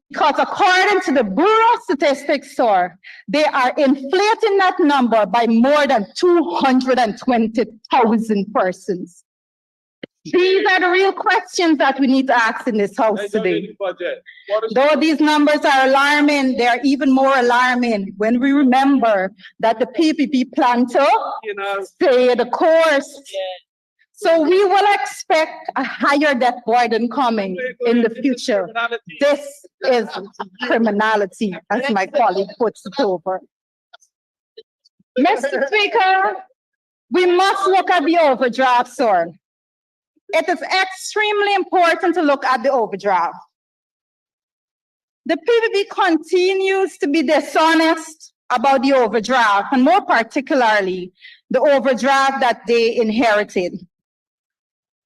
Because according to the Bureau of Statistics, sir, they are inflating that number by more than 220,000 persons. These are the real questions that we need to ask in this house today. Though these numbers are alarming, they are even more alarming when we remember that the PPP plan to stay the course. So we will expect a higher debt burden coming in the future. This is criminality, as my colleague puts it over. Mr. Speaker, we must look at the overdraft, sir. It is extremely important to look at the overdraft. The PPP continues to be dishonest about the overdraft, and more particularly, the overdraft that they inherited.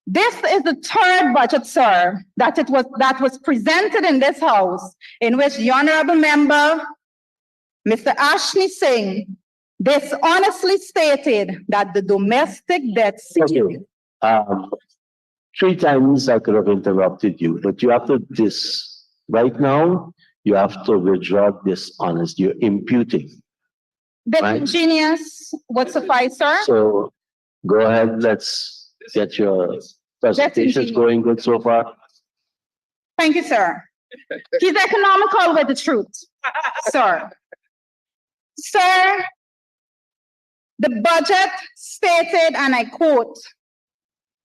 This is the third budget, sir, that was presented in this house, in which the honorable member, Mr. Ashley Singh, dishonestly stated that the domestic debt ceiling. Okay. 3 times I could have interrupted you, but you have to right now, you have to withdraw dishonest. You're imputing. The right? ingenious would suffice, sir. So go ahead, let's get your presentations going good so far. Thank you, sir. He's economical with the truth, sir. Sir, the budget stated, and I quote,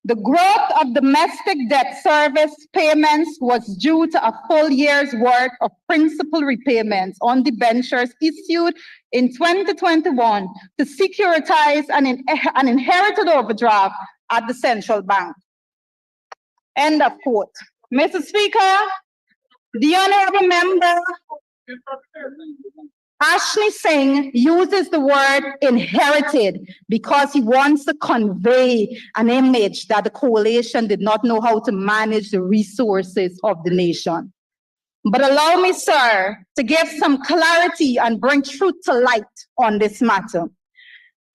"The growth of domestic debt service payments was due to a full year's worth of principal repayments on debentures issued in 2021 to securitize an inherited overdraft at the central bank." End of quote. Mr. Speaker, the honorable member Ashley Singh uses the word inherited because he wants to convey an image that the coalition did not know how to manage the resources of the nation. But allow me, sir, to give some clarity and bring truth to light on this matter.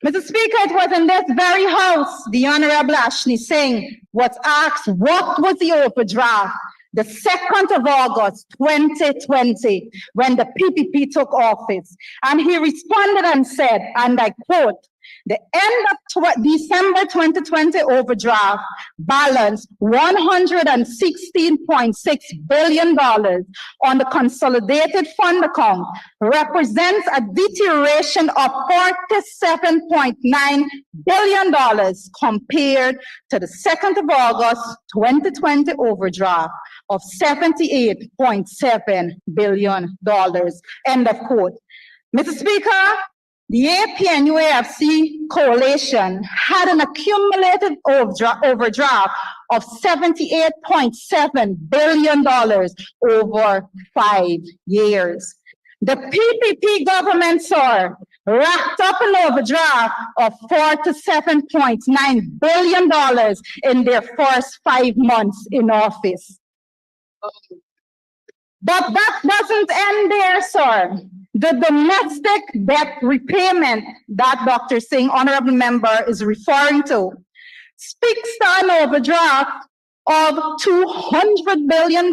Mr. Speaker, it was in this very house, the Honorable Ashley Singh was asked what was the overdraft the 2nd of August, 2020, when the PPP took office. And he responded and said, and I quote, "The end of December 2020 overdraft balance $116.6 billion on the consolidated fund account represents a deterioration of $47.9 billion compared to the 2nd of August 2020 overdraft of $78.7 billion. End of quote. Mr. Speaker, the APNUAFC coalition had an accumulated overdraft of $78.7 billion over 5 years. The PPP government, sir, racked up an overdraft of $47.9 billion in their first 5 months in office. But that doesn't end there, sir. The domestic debt repayment that Dr. Singh, honorable member, is referring to speaks to an overdraft of $200 billion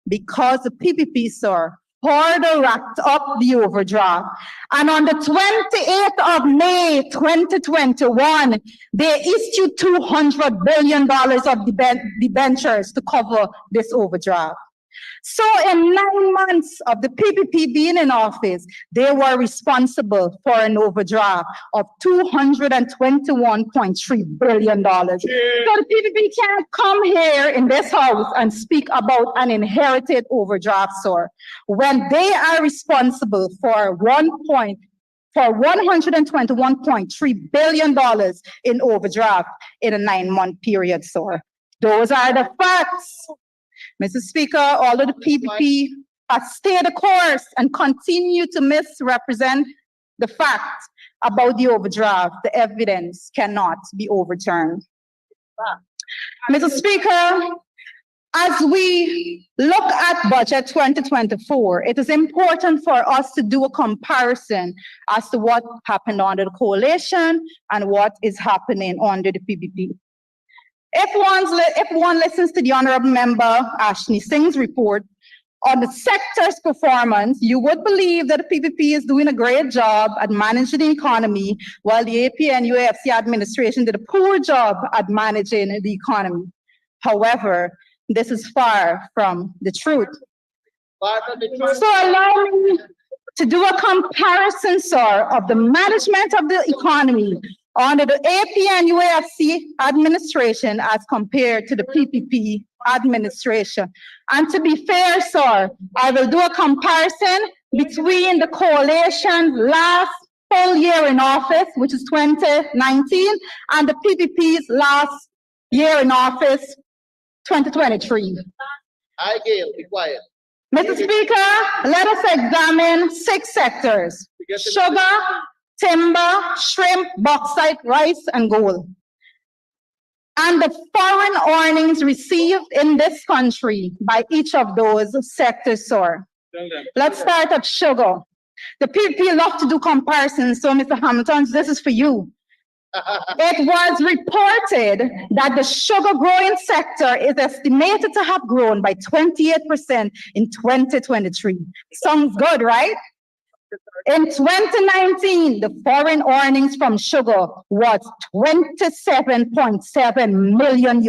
because the PPP, sir, further racked up the overdraft. And on the 28th of May, 2021, they issued $200 billion of debentures to cover this overdraft. So in 9 months of the PPP being in office, they were responsible for an overdraft of $221.3 billion. So the PPP can't come here in this house and speak about an inherited overdraft, sir, when they are responsible for $121.3 billion in overdraft in a 9-month period, sir. Those are the facts. Mr. Speaker, although the PPP has stayed the course and continue to misrepresent the facts about the overdraft, the evidence cannot be overturned. Mr. Speaker, as we look at Budget 2024, it is important for us to do a comparison as to what happened under the coalition and what is happening under the PPP. If one listens to the honorable member Ashley Singh's report on the sector's performance, you would believe that the PPP is doing a great job at managing the economy, while the APN UAFC administration did a poor job at managing the economy. However, this is far from the truth. So allow me to do a comparison, sir, of the management of the economy under the APN UAFC administration as compared to the PPP administration. And to be fair, sir, I will do a comparison between the coalition's last full year in office, which is 2019, and the PPP's last year in office, 2023. Hi, Gail, be quiet. Mr. Speaker, let us examine 6 sectors: sugar, timber, shrimp, bauxite, rice, and gold. And the foreign earnings received in this country by each of those sectors, sir. Let's start at sugar. The PPP love to do comparisons, so Mr. Hamilton, this is for you. It was reported that the sugar growing sector is estimated to have grown by 28% in 2023. Sounds good, right? In 2019, the foreign earnings from sugar was $27.7 million,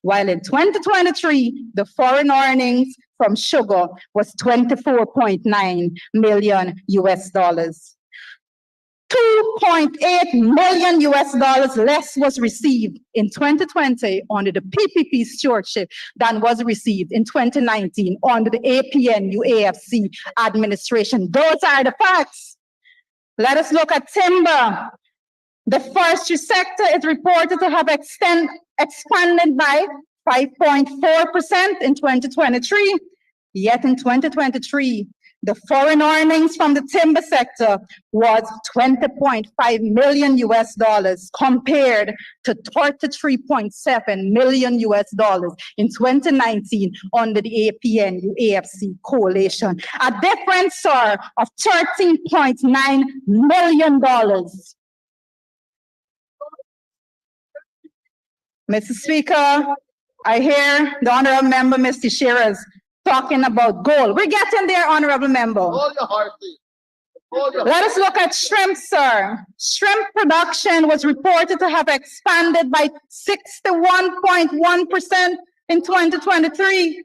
while in 2023, the foreign earnings from sugar was $24.9 million. $2.8 million less was received in 2020 under the PPP stewardship than was received in 2019 under the APN UAFC administration. Those are the facts. Let us look at timber. The forestry sector is reported to have expanded by 5.4% in 2023. Yet in 2023, the foreign earnings from the timber sector was $20.5 million compared to $33.7 million in 2019 under the APN UAFC coalition. A difference, sir, of $13.9 million. Mr. Speaker, I hear the honorable member, Mr. Shearers, talking about gold. We're getting there, honorable member. Hold your heart, please. Hold your Let us look at shrimp, sir. Shrimp production was reported to have expanded by 61.1% in 2023.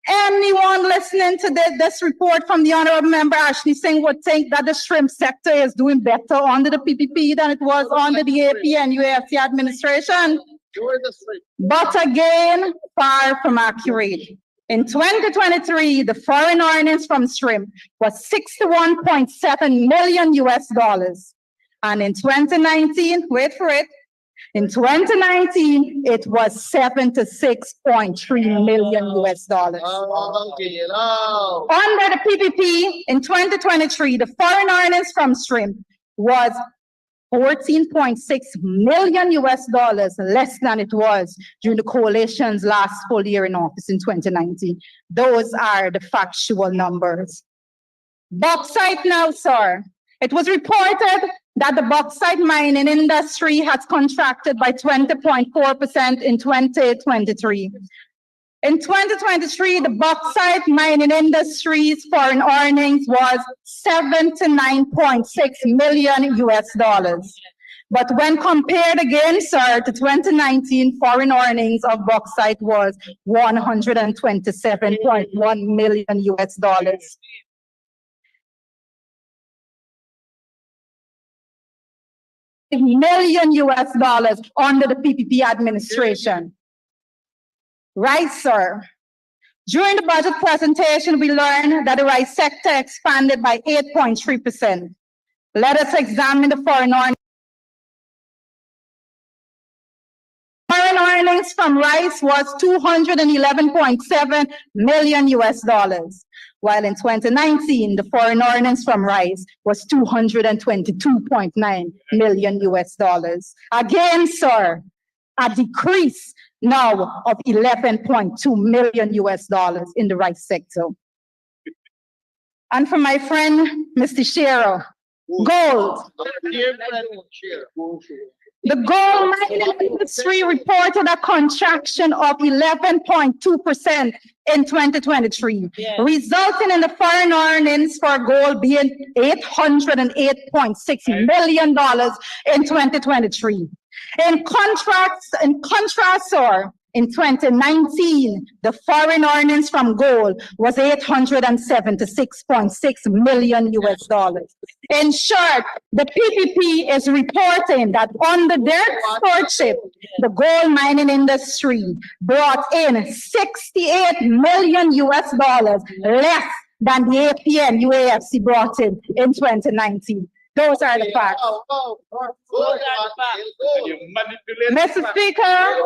Anyone listening to this report from the honorable member Ashley Singh would think that the shrimp sector is doing better under the PPP than it was under the APN UAFC administration. But again, far from accurate. In 2023, the foreign earnings from shrimp was $61.7 million. And in 2019, wait for it, in 2019, it was $76.3 million. Under the PPP, in 2023, the foreign earnings from shrimp was $14.6 million less than it was during the coalition's last full year in office in 2019. Those are the factual numbers. Bauxite now, sir. It was reported that the bauxite mining industry has contracted by 20.4% in 2023. In 2023, the bauxite mining industry's foreign earnings was $79.6 million. But when compared again, sir, to 2019, foreign earnings of bauxite was $127.1 million. $1 million under the PPP administration. Right, sir. During the budget presentation, we learned that the rice sector expanded by 8.3%. Let us examine the foreign earnings. Foreign earnings from rice was $211.7 million, while in 2019, the foreign earnings from rice was $222.9 million. Again, sir, a decrease now of $11.2 million in the rice sector. And for my friend, Mr. Shearer, Gold. Dear friend, share. The gold mining industry reported a contraction of 11.2% in 2023, resulting in the foreign earnings for gold being $808.6 million in 2023. In contrast, in 2019, the foreign earnings from gold was $876.6 million US. In short, the PPP is reporting that under their stewardship, the gold mining industry brought in $68 million US less than the APN UAFC brought in 2019. Those are the facts. Mr. Speaker,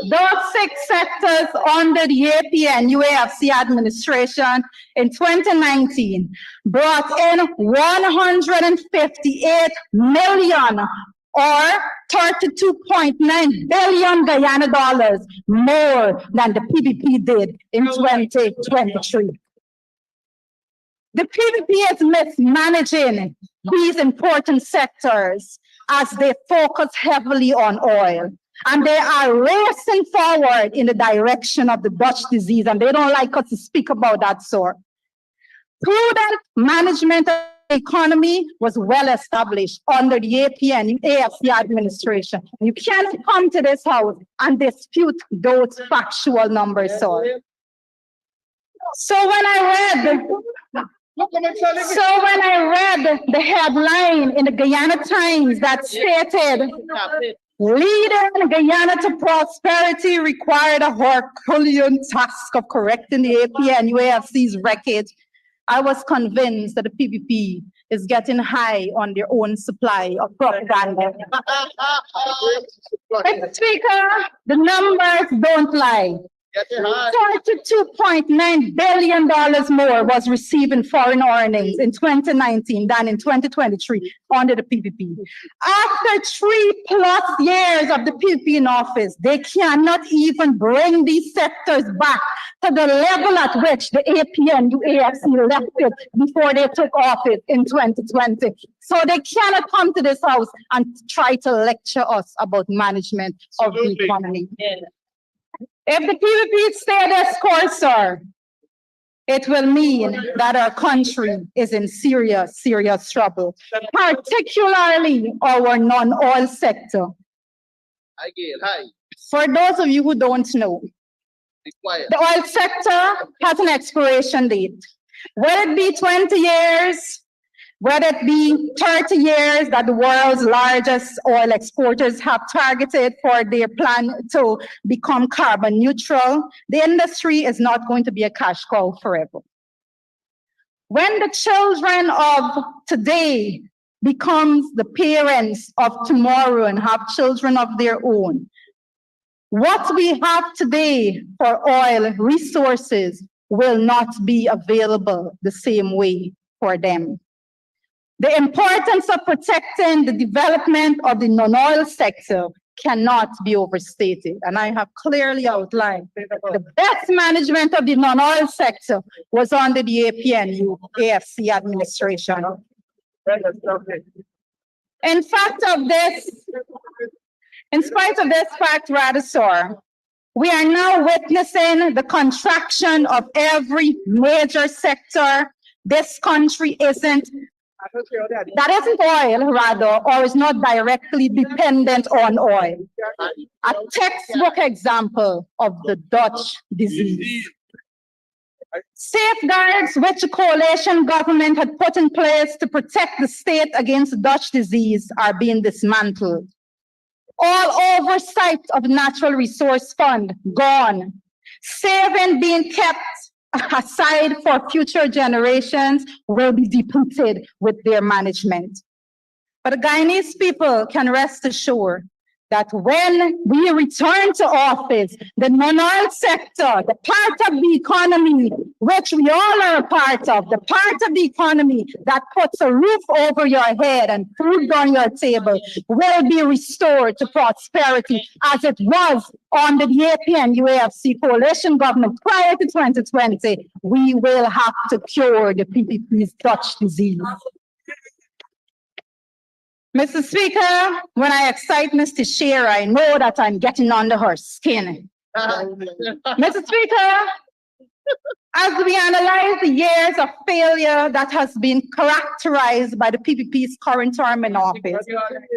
those 6 sectors under the APN UAFC administration in 2019 brought in $158 million or 32.9 billion Guyana dollars more than the PPP did in 2023. The PPP is mismanaging these important sectors as they focus heavily on oil. And they are racing forward in the direction of the Dutch disease, and they don't like us to speak about that sort. Prudent management of the economy was well established under the APN AFC administration. You cannot come to this house and dispute those factual numbers, sir. So when I read the headline in the Guyana Times that stated, leading Guyana to prosperity required a Herculean task of correcting the APN UAFC's wreckage, I was convinced that the PPP is getting high on their own supply of propaganda. Mr. Speaker, the numbers don't lie. $42.9 billion more was received in foreign earnings in 2019 than in 2023 under the PPP. After 3+ years of the PPP in office, they cannot even bring these sectors back to the level at which the APN UAFC left it before they took office in 2020. So they cannot come to this house and try to lecture us about management of the economy. If the PPP stay this course, sir, it will mean that our country is in serious, serious trouble, particularly our non-oil sector. For those of you who don't know, the oil sector has an expiration date. Whether it be 20 years, whether it be 30 years that the world's largest oil exporters have targeted for their plan to become carbon neutral, the industry is not going to be a cash cow forever. When the children of today becomes the parents of tomorrow and have children of their own, what we have today for oil resources will not be available the same way for them. The importance of protecting the development of the non-oil sector cannot be overstated. And I have clearly outlined the best management of the non-oil sector was under the APNU AFC administration. In spite of this fact, rather, sir, we are now witnessing the contraction of every major sector this country isn't oil, rather, or is not directly dependent on oil. A textbook example of the Dutch disease. Safeguards which the coalition government had put in place to protect the state against Dutch disease are being dismantled. All oversight of the Natural Resource Fund gone. Saving being kept aside for future generations will be depleted with their management. But the Guyanese people can rest assured that when we return to office, the non-oil sector, the part of the economy which we all are a part of, the part of the economy that puts a roof over your head and food on your table, will be restored to prosperity as it was under the APN UAFC coalition government prior to 2020. We will have to cure the PPP's Dutch disease. Mr. Speaker, when I excite Ms. Teixeira, I know that I'm getting under her skin. Mr. Speaker, as we analyze the years of failure that has been characterized by the PPP's current term in office,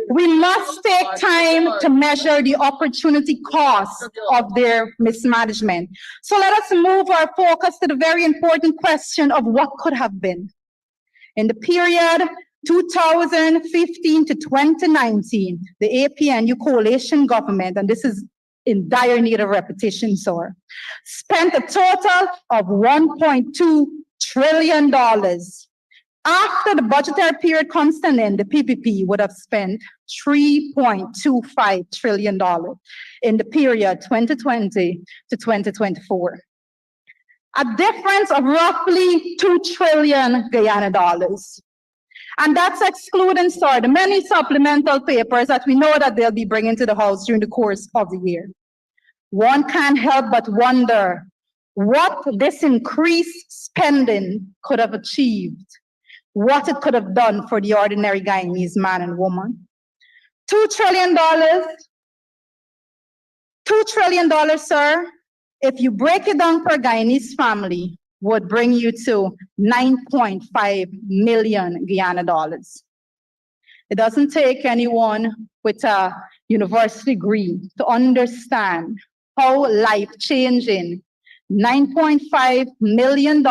we must take time to measure the opportunity cost of their mismanagement. So let us move our focus to the very important question of what could have been. In the period 2015 to 2019, the APNU coalition government, and this is in dire need of repetition, sir, spent a total of $1.2 trillion. After the budgetary period comes to an end, the PPP would have spent $3.25 trillion in the period 2020 to 2024. A difference of roughly 2 trillion Guyana dollars. And that's excluding, sir, the many supplemental papers that we know that they'll be bringing to the House during the course of the year. One can't help but wonder what this increased spending could have achieved, what it could have done for the ordinary Guyanese man and woman. $2 trillion, sir, if you break it down per Guyanese family, would bring you to 9.5 million Guyana dollars. It doesn't take anyone with a university degree to understand how life-changing $9.5 million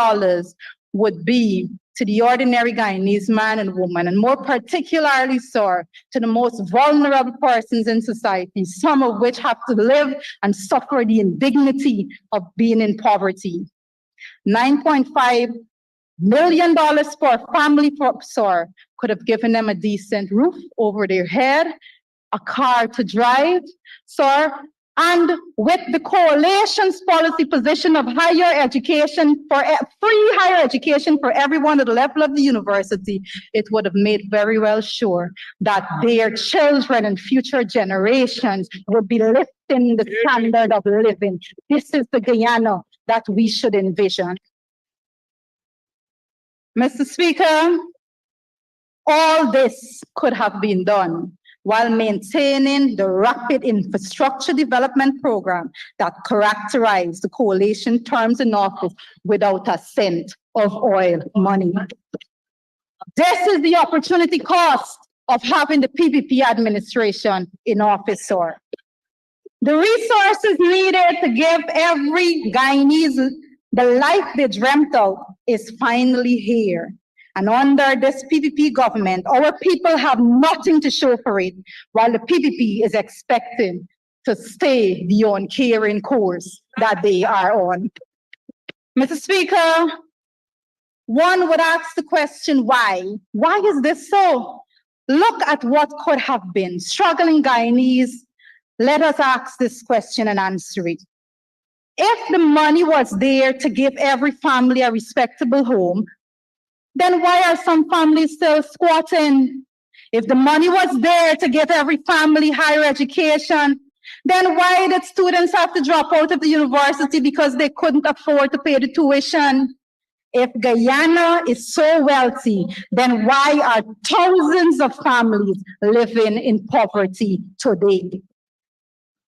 would be to the ordinary Guyanese man and woman, and more particularly, sir, to the most vulnerable persons in society, some of which have to live and suffer the indignity of being in poverty. $9.5 million per family, sir, could have given them a decent roof over their head, a car to drive, sir, and with the coalition's policy position of higher education for free higher education for everyone at the level of the university, it would have made very well sure that their children and future generations would be lifting the standard of living. This is the Guyana that we should envision. Mr. Speaker, all this could have been done while maintaining the rapid infrastructure development program that characterized the coalition terms in office without a cent of oil money. This is the opportunity cost of having the PPP administration in office, sir. The resources needed to give every Guyanese the life they dreamt of is finally here. And under this PPP government, our people have nothing to show for it, while the PPP is expected to stay the uncaring course that they are on. Mr. Speaker, one would ask the question, why? Why is this so? Look at what could have been. Struggling Guyanese, let us ask this question and answer it. If the money was there to give every family a respectable home, then why are some families still squatting? If the money was there to give every family higher education, then why did students have to drop out of the university because they couldn't afford to pay the tuition? If Guyana is so wealthy, then why are thousands of families living in poverty today?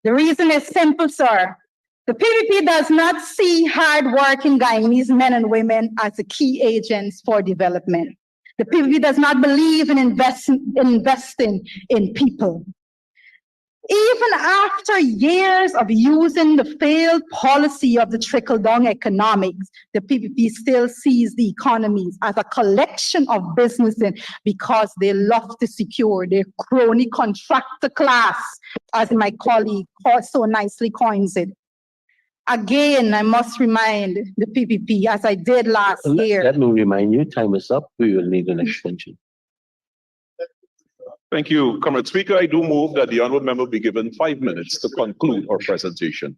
The reason is simple, sir. The PPP does not see hard-working Guyanese men and women as the key agents for development. The PPP does not believe in investing in people. Even after years of using the failed policy of the trickle-down economics, the PPP still sees the economies as a collection of businesses because they love to secure their crony contractor class, as my colleague so nicely coins it. Again, I must remind the PPP, as I did last year. Let me remind you, time is up. We will need an extension. Thank you, Comrade Speaker. I do move that the honourable member be given 5 minutes to conclude her presentation.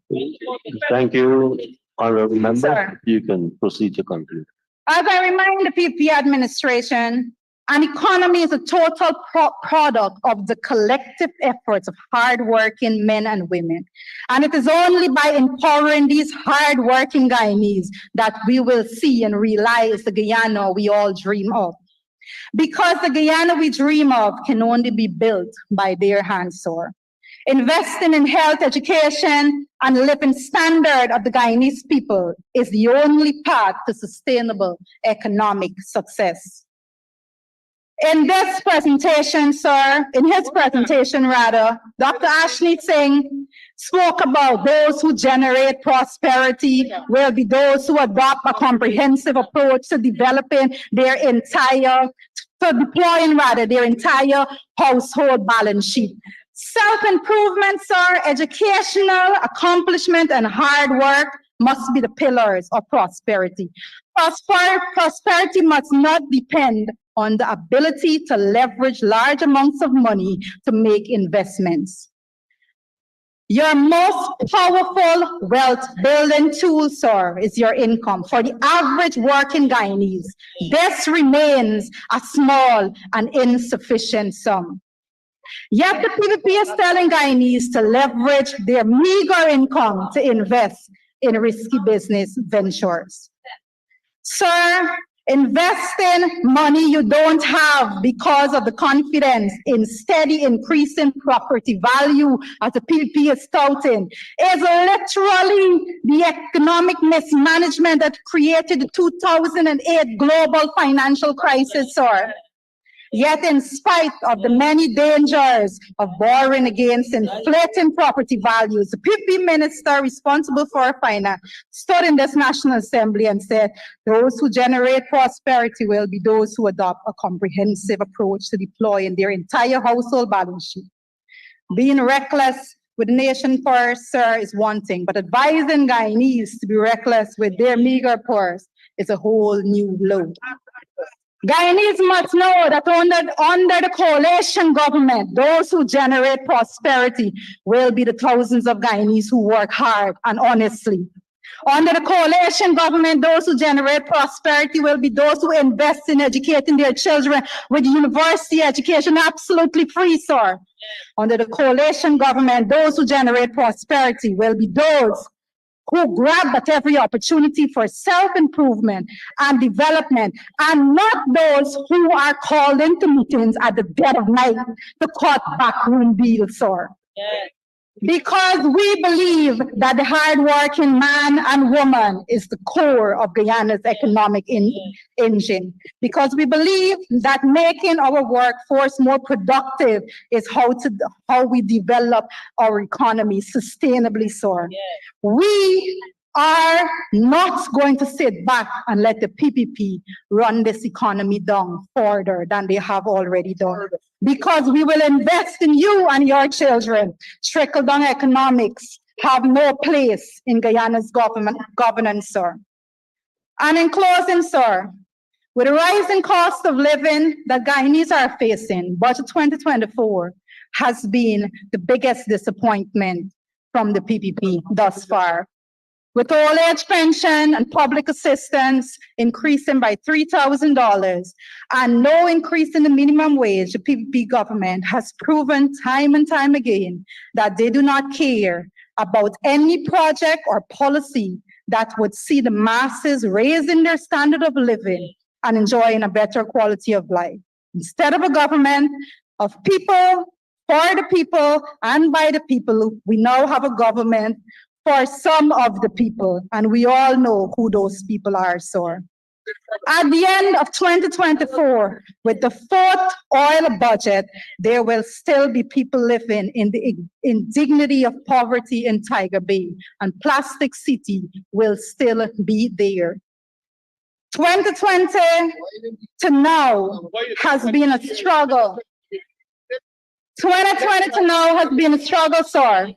Thank you, honourable member. Sir. You can proceed to conclude. As I remind the PPP administration, an economy is a total product of the collective efforts of hardworking men and women. And it is only by empowering these hardworking Guyanese that we will see and realize the Guyana we all dream of. Because the Guyana we dream of can only be built by their hands, sir. Investing in health, education, and living standard of the Guyanese people is the only path to sustainable economic success. In this presentation, sir, in his presentation rather, Dr. Ashley Singh spoke about those who generate prosperity will be those who adopt a comprehensive approach to developing their entire, to deploying rather their entire household balance sheet. Self-improvement, sir, educational accomplishment and hard work must be the pillars of prosperity. Prosperity must not depend on the ability to leverage large amounts of money to make investments. Your most powerful wealth building tool, sir, is your income. For the average working Guyanese, this remains a small and insufficient sum. Yet the PPP is telling Guyanese to leverage their meager income to invest in risky business ventures. Sir, investing money you don't have because of the confidence in steady increasing property value as the PPP is touting is literally the economic mismanagement that created the 2008 global financial crisis, sir. Yet in spite of the many dangers of borrowing against inflating property values, the PPP minister responsible for finance stood in this National Assembly and said, those who generate prosperity will be those who adopt a comprehensive approach to deploying their entire household balance sheet. Being reckless with the nation purse, sir, is one thing, but advising Guyanese to be reckless with their meager purse is a whole new load. Guyanese must know that under the coalition government, those who generate prosperity will be the thousands of Guyanese who work hard and honestly. Under the coalition government, those who generate prosperity will be those who invest in educating their children with university education absolutely free, sir. Under the coalition government, those who generate prosperity will be those who grab at every opportunity for self-improvement and development, and not those who are called into meetings at the dead of night to cut backroom deals, sir. Yes. Because we believe that the hardworking man and woman is the core of Guyana's economic engine. Because we believe that making our workforce more productive is how we develop our economy sustainably, sir. Yes. We are not going to sit back and let the PPP run this economy down further than they have already done. Because we will invest in you and your children. Trickle-down economics have no place in Guyana's governance, sir. And in closing, sir, with the rising cost of living that Guyanese are facing, Budget 2024 has been the biggest disappointment from the PPP thus far. With old age pension and public assistance increasing by $3,000 and no increase in the minimum wage, the PPP government has proven time and time again that they do not care about any project or policy that would see the masses raising their standard of living and enjoying a better quality of life. Instead of a government of people, for the people, and by the people, we now have a government for some of the people, and we all know who those people are, sir. At the end of 2024, with the fourth oil budget, there will still be people living in the indignity of poverty in Tiger Bay, and Plastic City will still be there. 2020 to now has been a struggle. 2020 to now has been a struggle, sir.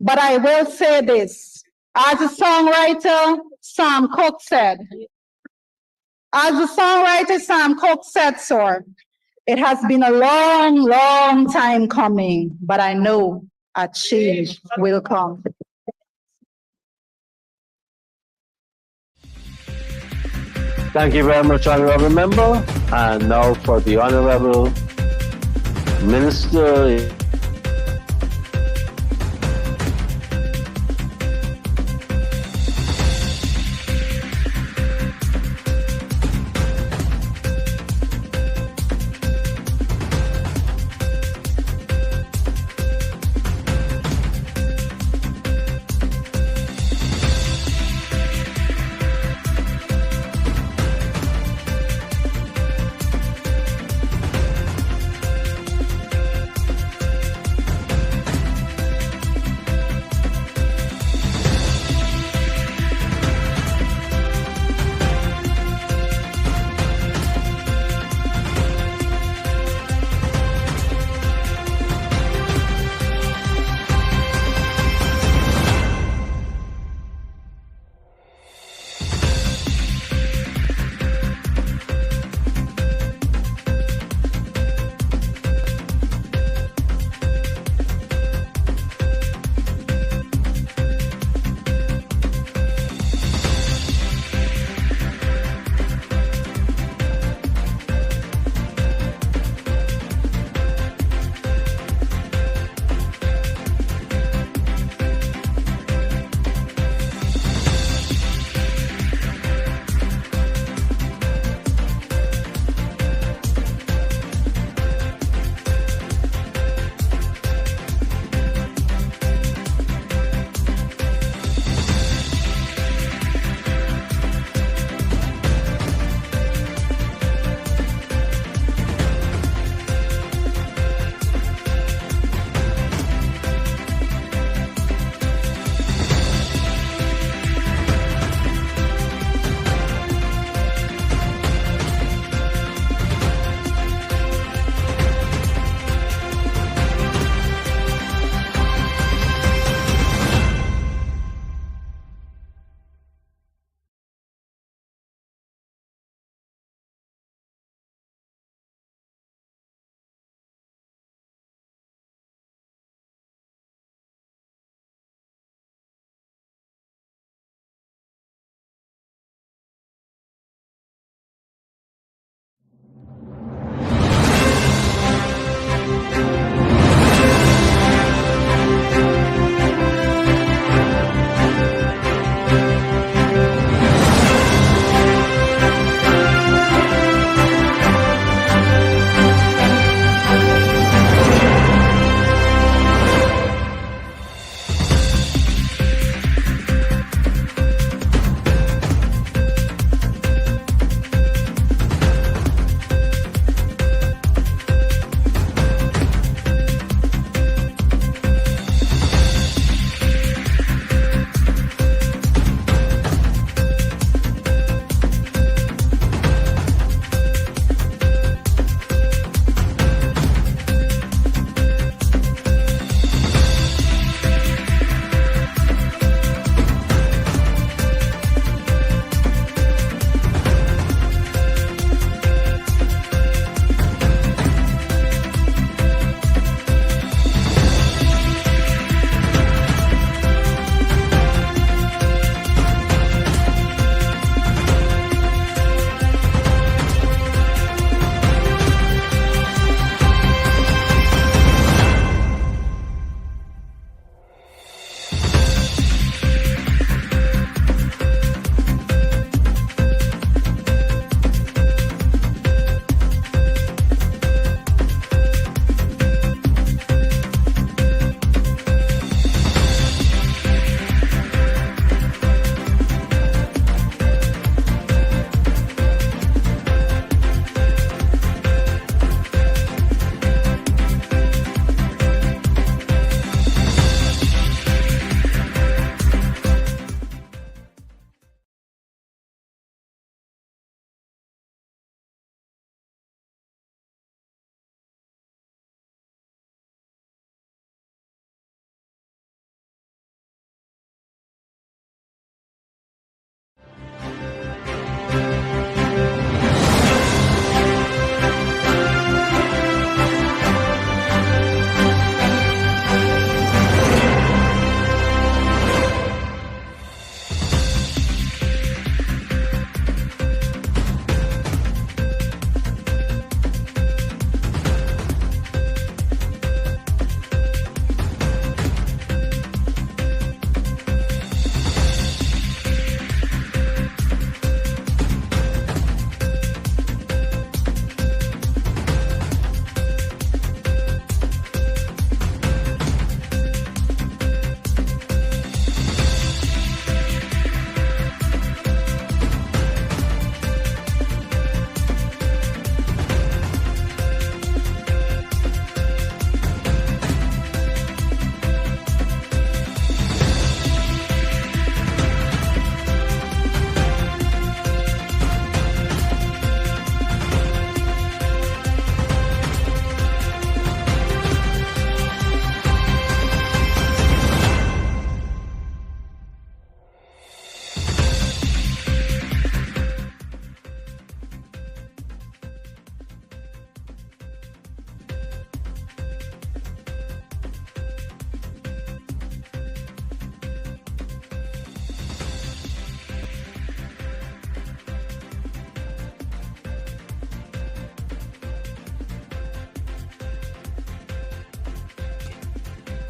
But I will say this, as a songwriter, Sam Cooke said, sir, it has been a long, long time coming, but I know a change will come. Thank you very much, Honorable Member. And now for the Honorable Minister.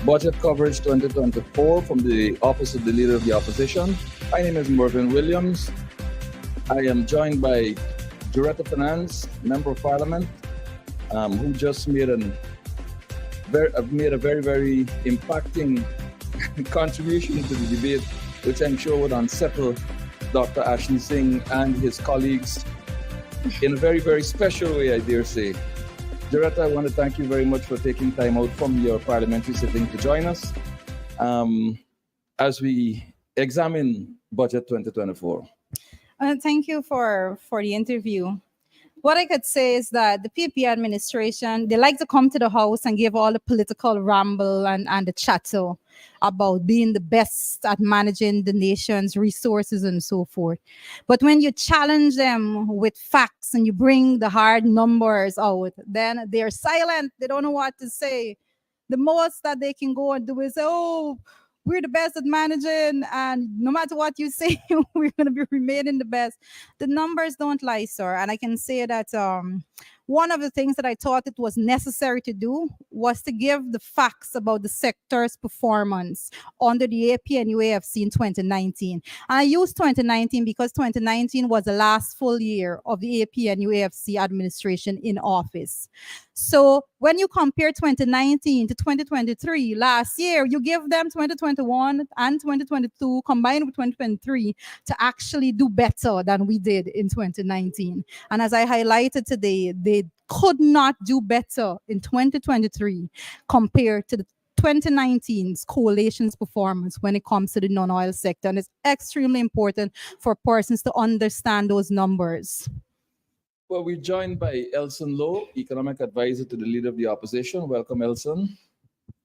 Budget Coverage 2024 from the Office of the Leader of the Opposition. My name is Mervyn Williams. I am joined by Juretha Fernandes, Member of Parliament, who just made a very impacting contribution to the debate, which I'm sure would unsettle Dr. Ashley Singh and his colleagues in a very special way, I dare say. Juretha, I want to thank you very much for taking time out from your parliamentary sitting to join us as we examine Budget 2024. Thank you for the interview. What I could say is that the PPP administration, they like to come to the House and give all the political ramble and the chatter about being the best at managing the nation's resources and so forth. But when you challenge them with facts and you bring the hard numbers out, then they're silent. They don't know what to say. The most that they can go and do is, oh, we're the best at managing, and no matter what you say, we're going to be remaining the best. The numbers don't lie, sir. And I can say that one of the things that I thought it was necessary to do was to give the facts about the sector's performance under the AP and UAFC in 2019. And I use 2019 because 2019 was the last full year of the AP and UAFC administration in office. So when you compare 2019 to 2023, last year, you give them 2021 and 2022 combined with 2023 to actually do better than we did in 2019. And as I highlighted today, they could not do better in 2023 compared to the 2019's coalition's performance when it comes to the non-oil sector. And it's extremely important for persons to understand those numbers. Well, we're joined by Elson Lowe, Economic Advisor to the Leader of the Opposition. Welcome, Elson.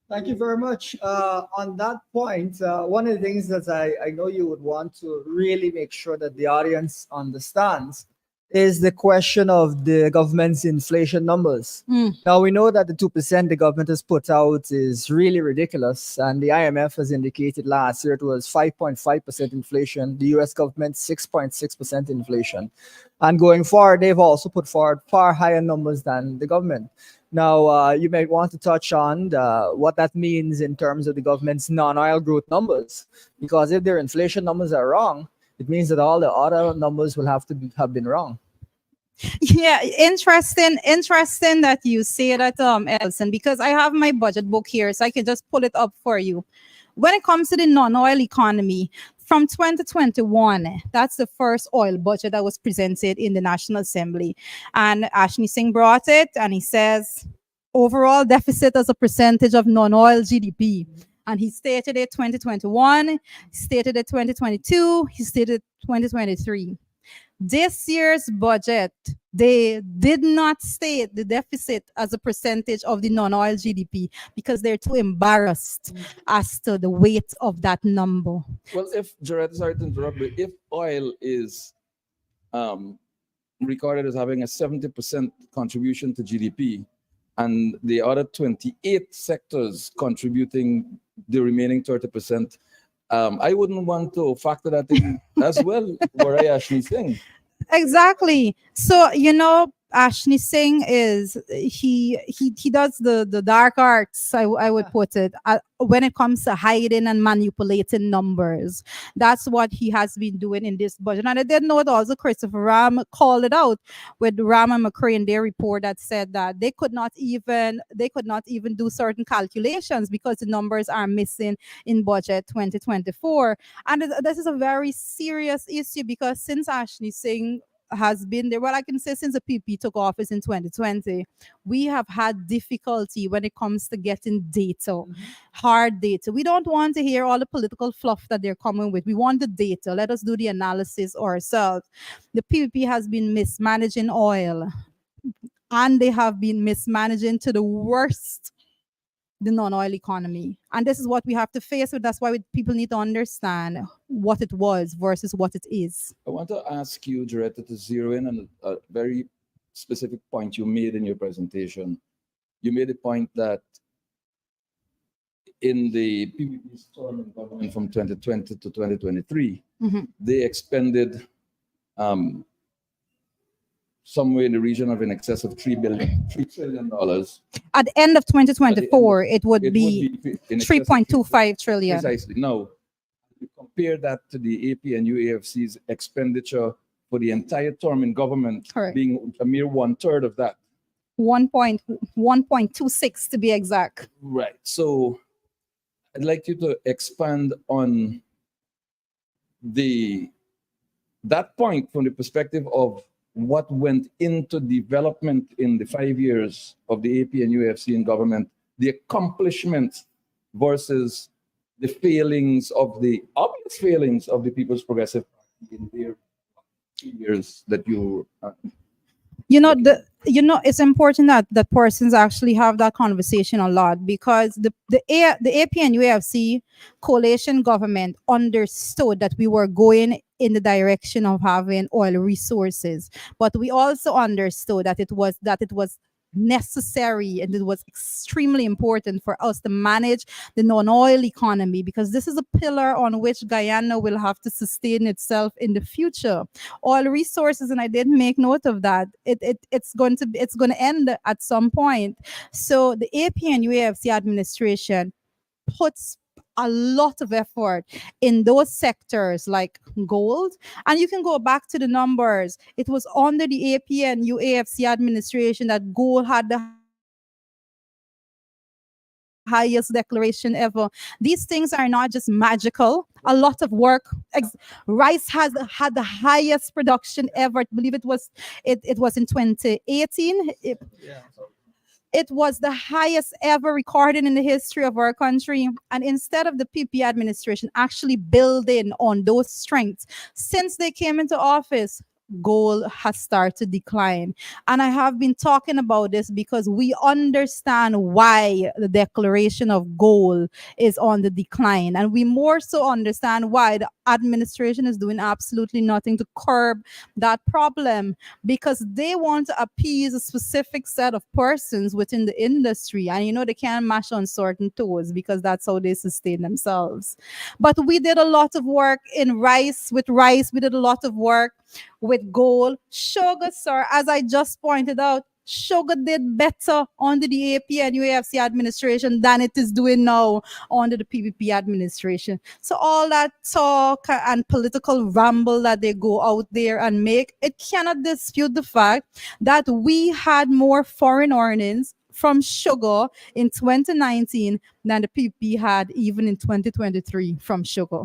Thank you very much. On that point, one of the things that I know you would want to really make sure that the audience understands is the question of the government's inflation numbers. Now, we know that the 2% the government has put out is really ridiculous, and the IMF has indicated last year it was 5.5% inflation, the US government 6.6% inflation. And going forward, they've also put forward far higher numbers than the government. Now, you may want to touch on what that means in terms of the government's non-oil growth numbers, because if their inflation numbers are wrong, it means that all the other numbers will have been wrong. Yeah, interesting that you say that, Elson, because I have my budget book here, so I can just pull it up for you. When it comes to the non-oil economy, from 2021, that's the first oil budget that was presented in the National Assembly. And Ashley Singh brought it, and he says, overall deficit as a percentage of non-oil GDP. And he stated it 2021, he stated it 2022, he stated 2023. This year's budget, they did not state the deficit as a percentage of the non-oil GDP because they're too embarrassed as to the weight of that number. Well, if, Juretha, sorry to interrupt, but if oil is recorded as having a 70% contribution to GDP, and the other 28 sectors contributing the remaining 30%, I wouldn't want to factor that in as well, were I Ashley Singh. Exactly. So, you know, Ashley Singh is, he does the dark arts, I would put it, when it comes to hiding and manipulating numbers. That's what he has been doing in this budget. And I did know it also, Christopher Ram called it out with Ram and McCray in their report that said that they could not even do certain calculations because the numbers are missing in budget 2024. And this is a very serious issue because since Ashley Singh has been there, well, I can say since the PP took office in 2020, we have had difficulty when it comes to getting data, hard data. We don't want to hear all the political fluff that they're coming with. We want the data. Let us do the analysis ourselves. The PPP has been mismanaging oil, and they have been mismanaging to the worst the non-oil economy. And this is what we have to face with. That's why people need to understand what it was versus what it is. I want to ask you, Juretha, to zero in on a very specific point you made in your presentation. You made a point that in the PPP's term in government from 2020 to 2023, they expended somewhere in the region of in excess of $3 trillion. At the end of 2024, it would be in excess of 3.25 trillion. Precisely. Now, you compare that to the APNU AFC's expenditure for the entire term in government Correct. being a mere 1/3 of that. 1.26 to be exact. Right. So I'd like you to expand on that point from the perspective of what went into development in the 5 years of the AP and UFC in government, the accomplishments versus the obvious failings of the People's Progressive Party in their 2 years that you. It's important that persons actually have that conversation a lot, because the AP and UFC coalition government understood that we were going in the direction of having oil resources, but we also understood that it was necessary and it was extremely important for us to manage the non-oil economy, because this is a pillar on which Guyana will have to sustain itself in the future. Oil resources, and I did make note of that, it's going to end at some point. So the AP and UAFC administration puts a lot of effort in those sectors like gold. And you can go back to the numbers. It was under the AP and UAFC administration that gold had the highest declaration ever. These things are not just magical. A lot of work. Rice has had the highest production ever. I believe it was in 2018. It was the highest ever recorded in the history of our country. And instead of the PP administration actually building on those strengths, since they came into office, gold has started to decline. And I have been talking about this because we understand why the declaration of gold is on the decline. And we more so understand why the administration is doing absolutely nothing to curb that problem, because they want to appease a specific set of persons within the industry. And they can't mash on certain toes because that's how they sustain themselves. But we did a lot of work in rice. With rice, we did a lot of work with gold. Sugar, sir, as I just pointed out, sugar did better under the AP and UAFC administration than it is doing now under the PPP administration. So all that talk and political ramble that they go out there and make, it cannot dispute the fact that we had more foreign earnings from sugar in 2019 than the PPP had even in 2023 from sugar.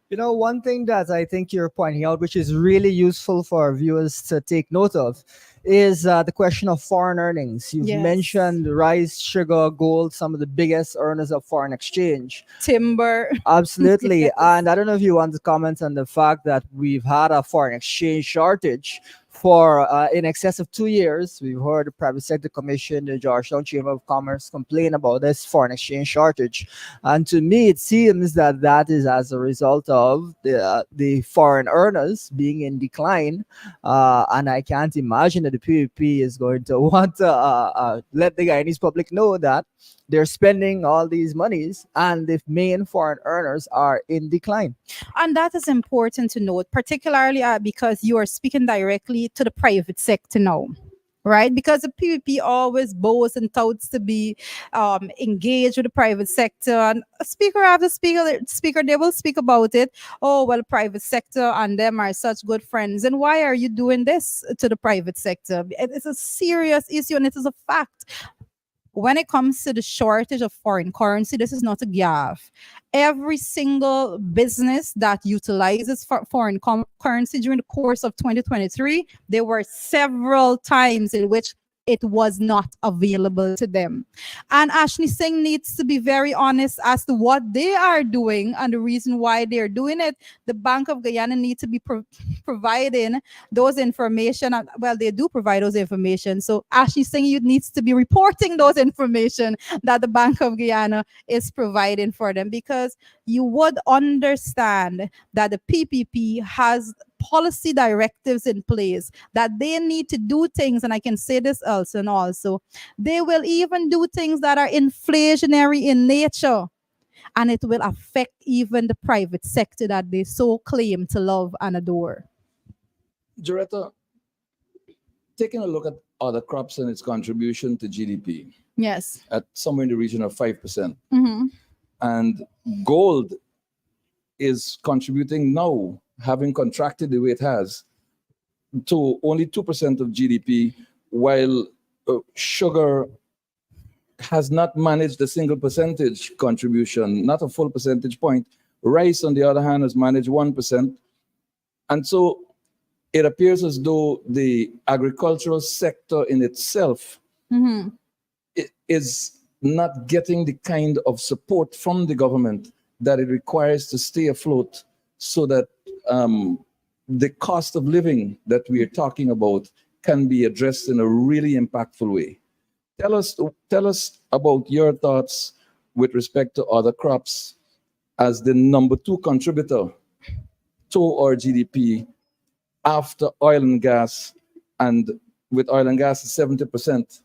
One thing that I think you're pointing out, which is really useful for our viewers to take note of, is the question of foreign earnings. You've mentioned rice, sugar, gold, some of the biggest earners of foreign exchange. Timber. Absolutely. Yes. And I don't know if you want to comment on the fact that we've had a foreign exchange shortage for in excess of 2 years. We've heard the Private Sector Commission, the Georgetown Chamber of Commerce complain about this foreign exchange shortage. And to me, it seems that is as a result of the foreign earners being in decline. And I can't imagine that the PVP is going to want to let the Guyanese public know that they're spending all these monies and the main foreign earners are in decline. And that is important to note, particularly because you are speaking directly to the private sector now. Right? Because the PVP always boasts and touts to be engaged with the private sector. And speaker after speaker, they will speak about it. Oh, well, private sector and them are such good friends. And why are you doing this to the private sector? It's a serious issue and it is a fact. When it comes to the shortage of foreign currency, this is not a gaffe. Every single business that utilizes foreign currency during the course of 2023, there were several times in which it was not available to them. And Ashley Singh needs to be very honest as to what they are doing and the reason why they're doing it. The Bank of Guyana needs to be providing those information. Well, they do provide those information. So Ashley Singh, you needs to be reporting those information that the Bank of Guyana is providing for them, because you would understand that the PPP has policy directives in place that they need to do things, and I can say this also, they will even do things that are inflationary in nature, and it will affect even the private sector that they so claim to love and adore. Juretha, taking a look at other crops and its contribution to GDP Yes. at somewhere in the region of 5%. Mhm. And gold is contributing now, having contracted the way it has, to only 2% of GDP, while sugar has not managed a single percentage contribution, not a full percentage point. Rice, on the other hand, has managed 1%. And so it appears as though the agricultural sector in itself Mhm. is not getting the kind of support from the government that it requires to stay afloat, so that the cost of living that we are talking about can be addressed in a really impactful way. Tell us about your thoughts with respect to other crops as the number 2 contributor to our GDP after oil and gas, and with oil and gas at 70%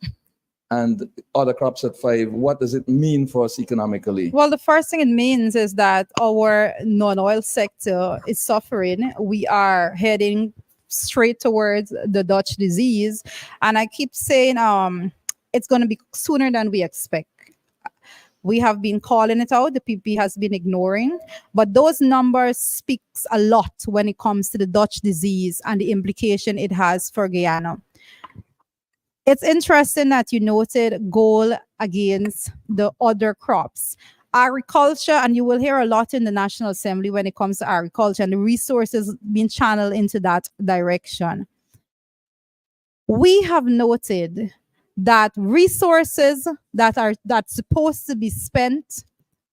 and other crops at 5%. What does it mean for us economically? Well, the first thing it means is that our non-oil sector is suffering. We are heading straight towards the Dutch disease, and I keep saying it's going to be sooner than we expect. We have been calling it out. The PP has been ignoring, but those numbers speaks a lot when it comes to the Dutch disease and the implication it has for Guyana. It's interesting that you noted goal against the other crops. Agriculture, and you will hear a lot in the National Assembly when it comes to agriculture and the resources being channeled into that direction. We have noted that resources that's supposed to be spent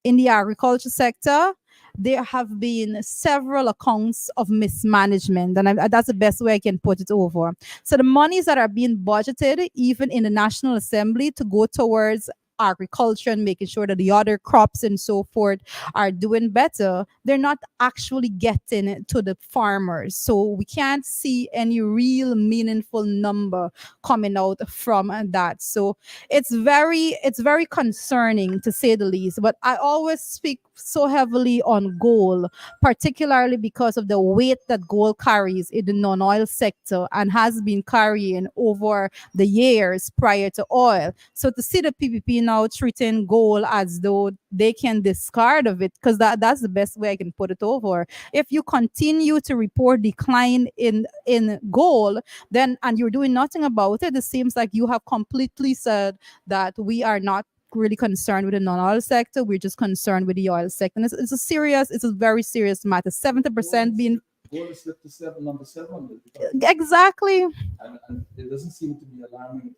in the agriculture sector, there have been several accounts of mismanagement, and that's the best way I can put it over. So the monies that are being budgeted, even in the National Assembly, to go towards agriculture and making sure that the other crops and so forth are doing better, they're not actually getting to the farmers. So we can't see any real meaningful number coming out from that. So it's very concerning, to say the least. But I always speak so heavily on gold, particularly because of the weight that gold carries in the non-oil sector and has been carrying over the years prior to oil. So to see the PPP now treating gold as though they can discard of it, because that's the best way I can put it over. If you continue to report decline in gold, then and you're doing nothing about it, it seems like you have completely said that we are not really concerned with the non-oil sector. We're just concerned with the oil sector. And it's a very serious matter. 70% being Gold is slipped to number 7. exactly. And it doesn't seem to be alarming.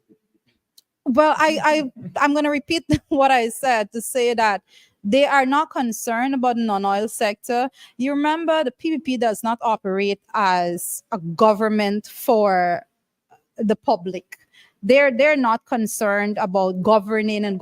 Well, I'm going to repeat what I said to say that they are not concerned about the non-oil sector. You remember the PPP does not operate as a government for the public. They're not concerned about governing and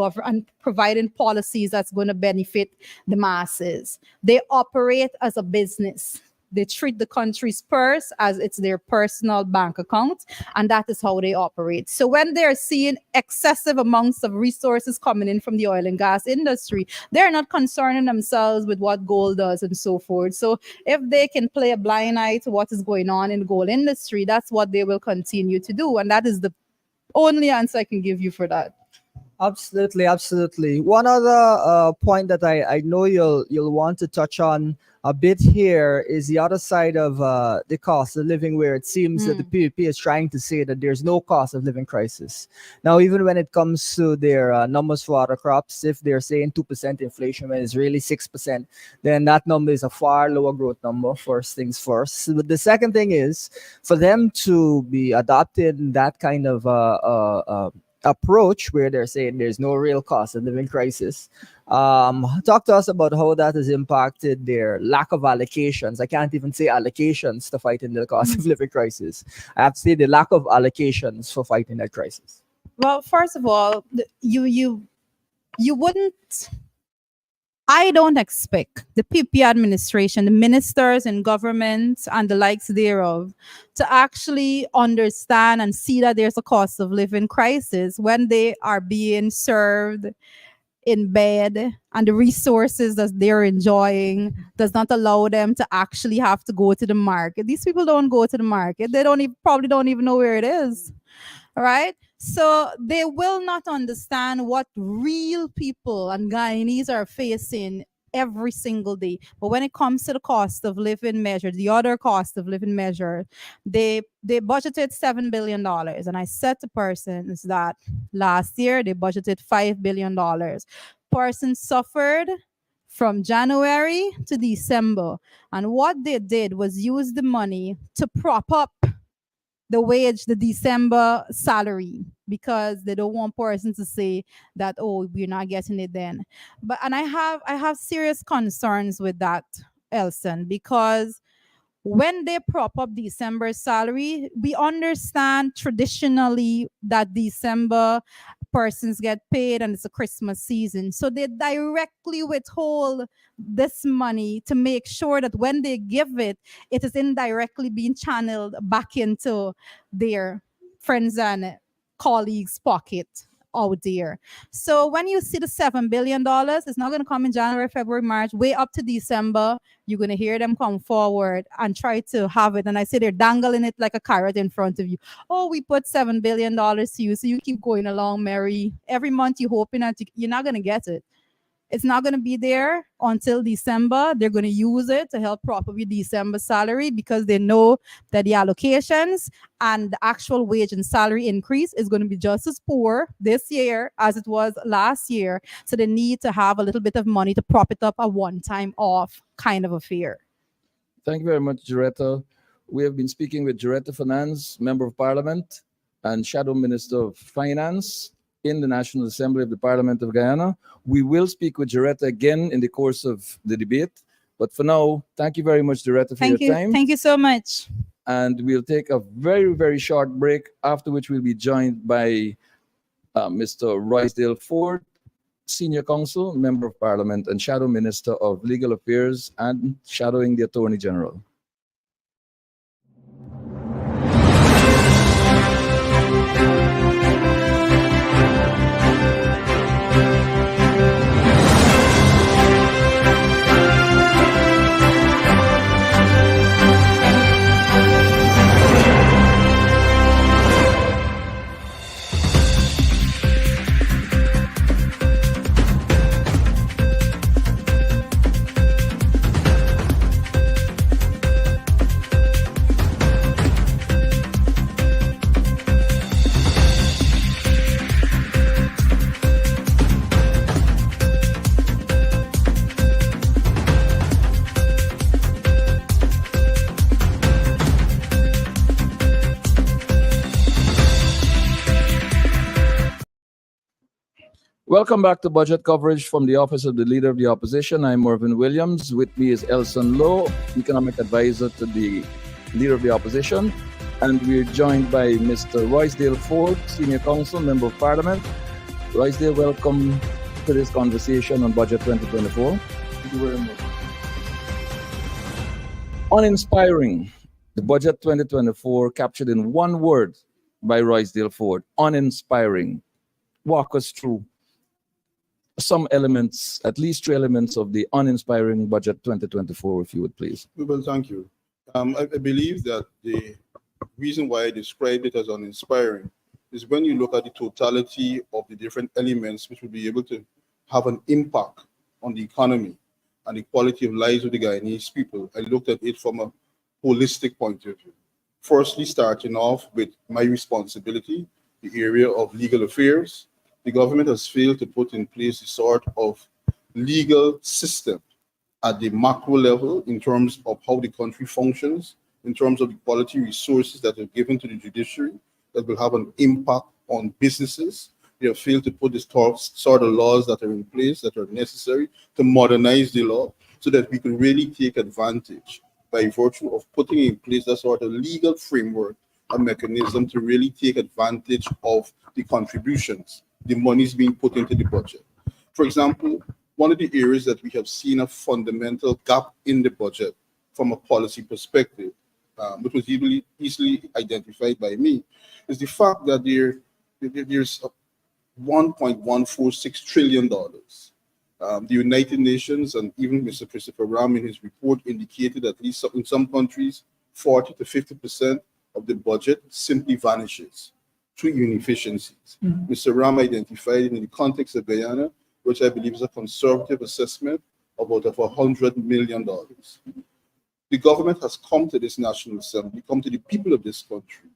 providing policies that's going to benefit the masses. They operate as a business. They treat the country's purse as it's their personal bank account, and that is how they operate. So when they're seeing excessive amounts of resources coming in from the oil and gas industry, they're not concerning themselves with what gold does and so forth. So if they can play a blind eye to what is going on in the gold industry, that's what they will continue to do. And that is the only answer I can give you for that. Absolutely, absolutely. One other point that I know you'll want to touch on a bit here is the other side of the cost of living, where it seems that the PPP is trying to say that there's no cost of living crisis. Now, even when it comes to their numbers for other crops, if they're saying 2% inflation when it's really 6%, then that number is a far lower growth number, first things first. But the second thing is, for them to be adopting that kind of approach where they're saying there's no real cost of living crisis. Talk to us about how that has impacted their lack of allocations. I can't even say allocations to fighting the cost of living crisis. I have to say the lack of allocations for fighting that crisis. Well, first of all, you wouldn't. I don't expect the PP administration, the ministers in government and the likes thereof, to actually understand and see that there's a cost of living crisis when they are being served in bed, and the resources that they're enjoying does not allow them to actually have to go to the market. These people don't go to the market. They don't even, probably don't even know where it is. All right. So they will not understand what real people and Guyanese are facing every single day. But when it comes to the cost of living measure, the other cost of living measure, they budgeted $7 billion. And I said to persons that last year they budgeted $5 billion. Persons suffered from January to December. And what they did was use the money to prop up the December salary, because they don't want person to say that, oh, we're not getting it then. But and I have serious concerns with that, Elson, because when they prop up December salary, we understand traditionally that December persons get paid and it's a Christmas season. So they directly withhold this money to make sure that when they give it, it is indirectly being channeled back into their friends and colleagues' pocket out there. So when you see the $7 billion, it's not going to come in January, February, March, way up to December. You're going to hear them come forward and try to have it. And I say they're dangling it like a carrot in front of you. Oh, we put $7 billion to you, so you keep going along, Mary. Every month you're hoping that you're not going to get it. It's not going to be there until December. They're going to use it to help prop up your December salary, because they know that the allocations and the actual wage and salary increase is going to be just as poor this year as it was last year. So they need to have a little bit of money to prop it up, a one-time off kind of affair. Thank you very much, Juretha. We have been speaking with Juretha Fernandes, Member of Parliament and Shadow Minister of Finance in the National Assembly of the Parliament of Guyana. We will speak with Juretha again in the course of the debate. But for now, thank you very much, Juretha, for your time. Thank you so much. And we'll take a very, very short break, after which we'll be joined by Mr. Roysdale Ford, Senior Counsel, Member of Parliament, and Shadow Minister of Legal Affairs and shadowing the Attorney General. Welcome back to Budget Coverage from the Office of the Leader of the Opposition. I'm Mervyn Williams. With me is Elson Lowe, Economic Advisor to the Leader of the Opposition. And we're joined by Mr. Roysdale Ford, Senior Counsel, Member of Parliament. Roysdale, welcome to this conversation on Budget 2024. Thank you very much. Uninspiring. The Budget 2024 captured in one word by Roysdale Ford. Uninspiring. Walk us through some elements, at least 3 elements of the uninspiring Budget 2024, if you would please. Well, thank you. I believe that the reason why I described it as uninspiring is when you look at the totality of the different elements which will be able to have an impact on the economy and the quality of lives of the Guyanese people. I looked at it from a holistic point of view. Firstly, starting off with my responsibility, the area of legal affairs. The government has failed to put in place a sort of legal system at the macro level in terms of how the country functions, in terms of the quality resources that are given to the judiciary that will have an impact on businesses. They have failed to put the sort of laws that are in place that are necessary to modernize the law so that we can really take advantage by virtue of putting in place a sort of legal framework, a mechanism to really take advantage of the contributions, the monies being put into the budget. For example, one of the areas that we have seen a fundamental gap in the budget from a policy perspective, which was easily identified by me, is the fact that there's $1.146 trillion. The United Nations and even Mr. Christopher Ram in his report indicated at least in some countries, 40 to 50% of the budget simply vanishes through inefficiencies. Mr. Ram identified in the context of Guyana, which I believe is a conservative assessment, about $100 million. The government has come to this National Assembly, come to the people of this country.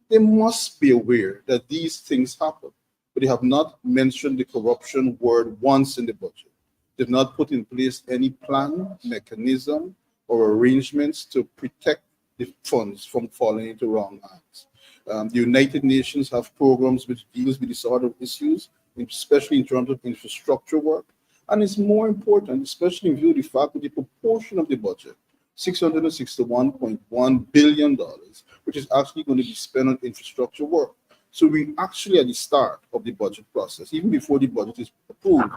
They must be aware that these things happen, but they have not mentioned the corruption word once in the budget. They've not put in place any plan, mechanism, or arrangements to protect the funds from falling into wrong hands. The United Nations have programs which deals with this sort of issues, especially in terms of infrastructure work. And it's more important, especially in view of the fact that the proportion of the budget, $661.1 billion, which is actually going to be spent on infrastructure work. So we actually at the start of the budget process, even before the budget is approved,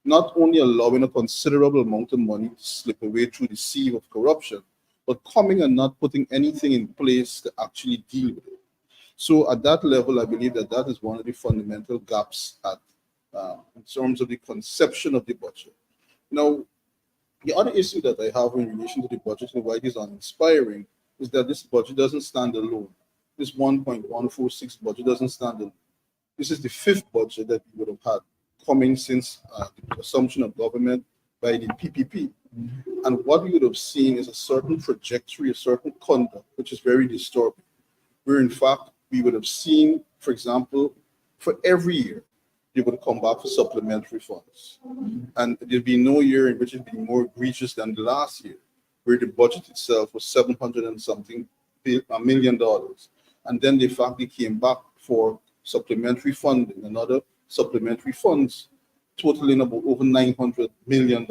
not only allowing a considerable amount of money to slip away through the sieve of corruption, but coming and not putting anything in place to actually deal with it. So at that level, I believe that that is one of the fundamental gaps in terms of the conception of the budget. Now, the other issue that I have in relation to the budget and why it is uninspiring is that this budget doesn't stand alone. This 1.146 budget doesn't stand alone. This is the fifth budget that we would have had coming since the assumption of government by the PPP. And what we would have seen is a certain trajectory, a certain conduct, which is very disturbing. Where in fact, we would have seen, for example, for every year, they would come back for supplementary funds. And there'd be no year in which it'd be more egregious than the last year, where the budget itself was $700 and something million. And then they finally came back for supplementary funding, another supplementary funds totaling about over $900 million.